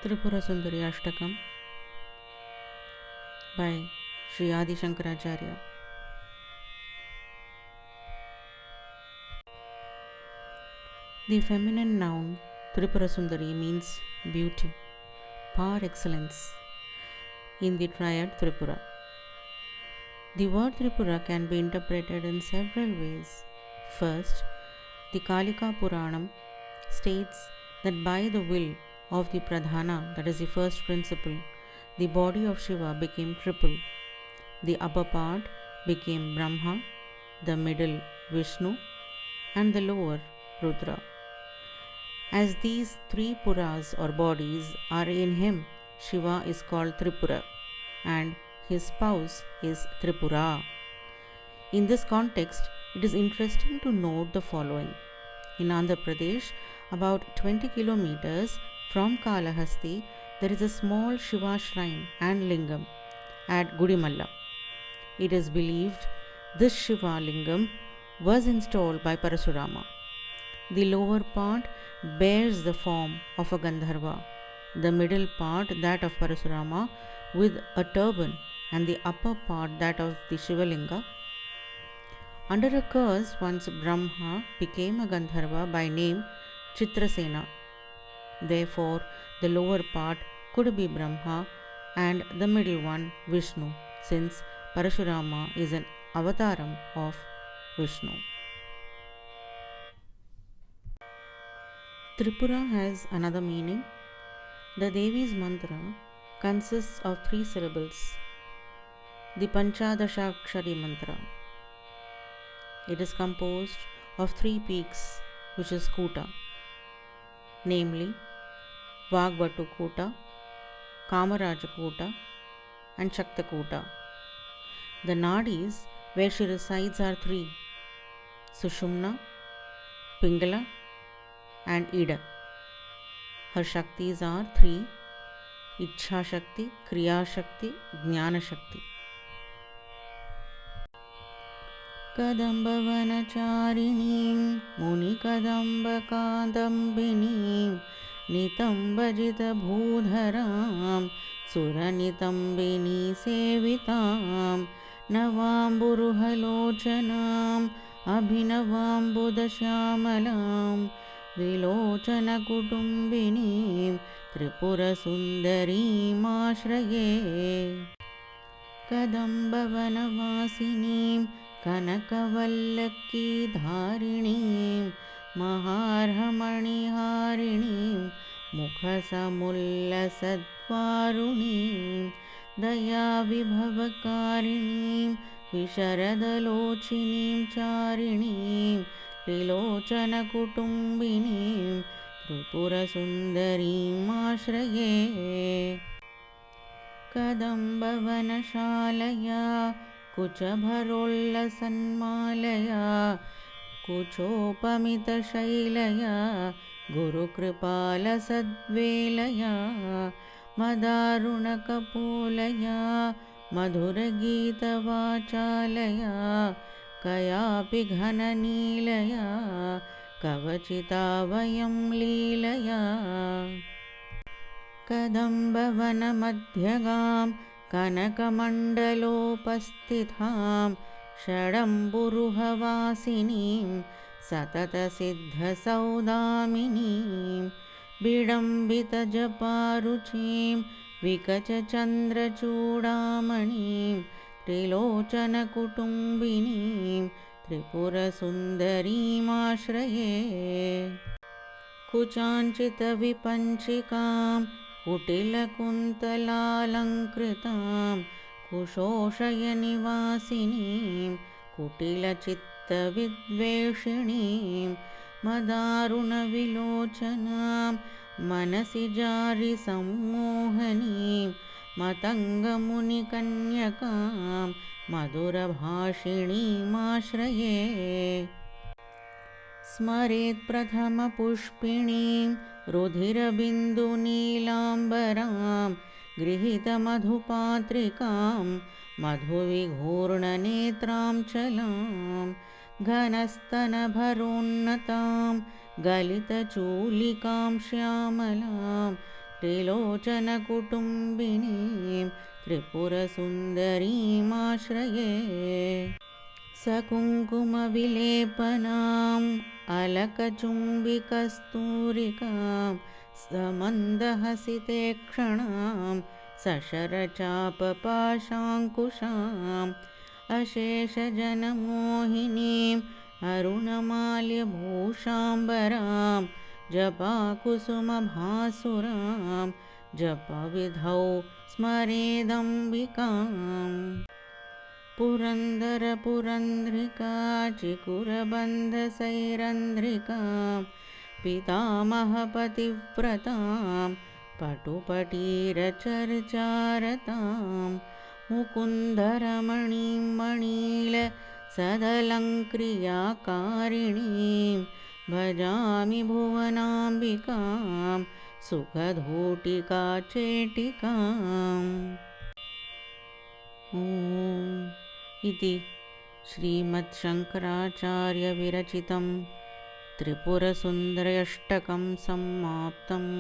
Tripura Sundari Ashtakam by Sri Adi Shankaracharya. The feminine noun Tripura Sundari means beauty, par excellence in the triad Tripura. The word Tripura can be interpreted in several ways. First, the Kalika Puranam states that by the will of the Pradhana, that is the first principle, the body of Shiva became triple. The upper part became Brahma, the middle Vishnu, and the lower Rudra. As these three Puras or bodies are in him, Shiva is called Tripura and his spouse is Tripura. In this context, it is interesting to note the following. In Andhra Pradesh, about 20 kilometers from Kalahasti, there is a small Shiva shrine and lingam at Gudimalla. It is believed this Shiva lingam was installed by Parasurama. The lower part bears the form of a Gandharva, the middle part that of Parasurama with a turban, and the upper part that of the Shivalinga. Under a curse, once Brahma became a Gandharva by name Chitrasena. Therefore, the lower part could be Brahma and the middle one Vishnu, since Parashurama is an avataram of Vishnu. Tripura has another meaning. The Devi's mantra consists of 3 syllables. The Panchadashakshari mantra. It is composed of 3 peaks, which is Kuta, namely Vagbatu Kuta, Kamaraja Kuta, and Shakta Kuta. The nadis where she resides are 3: Sushumna, Pingala, and Ida. Her Shaktis are 3: Ichha Shakti, Kriya Shakti, Jnana Shakti. Kadambavanacharinīm Munikadambakādambinīm Nitambajita-bhūdharām Suranitambinī sevitāṃ Navamburuhalocanām Abhinavambudasyamalām Vilochana-kutumbinīm Tripura-sundarím āśraye. Kadambavanavasinīm Kanakavallakī-dhārinīm Maharhamani-hārinīm Mukhasamullasad-varunīm Dayavibhavakarinīm Visharadalochinim charinīm Trilochana-kutumbinīm Tripura-sundarím āśraye. Kadambavana-shalaya Kuchabharollasanmalaya Kuchopamita-shailaya Guru-kripala-sadvelaya Madaruna-kapolaya Madhuragita-vachalaya Kayapi-ghana-nilaya Kavachita-vayam līlaya. Kadambavana-madhyagām Kanakamandalopasthithām Shadamburuhavasinīm Satata-siddha-saudāminīm Bidambita-japaruchīm Vikacha-chandrachūdāmanīm Trilochana-kutumbinīm Tripura-sundarím āśraye. Kucāñcita-vipañcikām Kutila-kuntala-alankritāṃ Kushoshayanivāsinīm Kutila-chitta-vidveshinīm Madaruna-vilocanām Manasi-jari-sammohanīm Matanga-munikanyakām Madhurabhāṣinīm āśraye. Smaret prathama-pushpinīm Rudhira-bindu-nīlāmbarām Grihita-madhupatrikām Madhuvighūrna-netrām chalam Ghanastana-bharonnataām Galita-chūlikām shyāmalām त्रिलोचनकुटुम्बिनीं त्रिपुरसुन्दरीमाश्रये। सकुङ्कुमविलेपनाम् अलकचुम्बिकस्तूरिकां समन्दहसिते क्षणां सशरचापपाशाङ्कुशाम् अशेषजनमोहिनीम् अरुणमाल्यभूषाम्बरां जपाकुसुमभासुरां जपविधौ स्मरेदम्बिकाम्। पुरन्दरपुरन्द्रिका चिकुरबन्धसैरन्ध्रिकां पितामहपतिव्रतां पटुपटीरचर्चारतां मुकुन्दरमणीं मणीलसदलङ्क्रियाकारिणीं भजामि भुवनाम्बिकां सुखधूटिकाचेटिकाम्। ॐ इति श्रीमच्छङ्कराचार्यविरचितं त्रिपुरसुन्दर्यष्टकं समाप्तम्।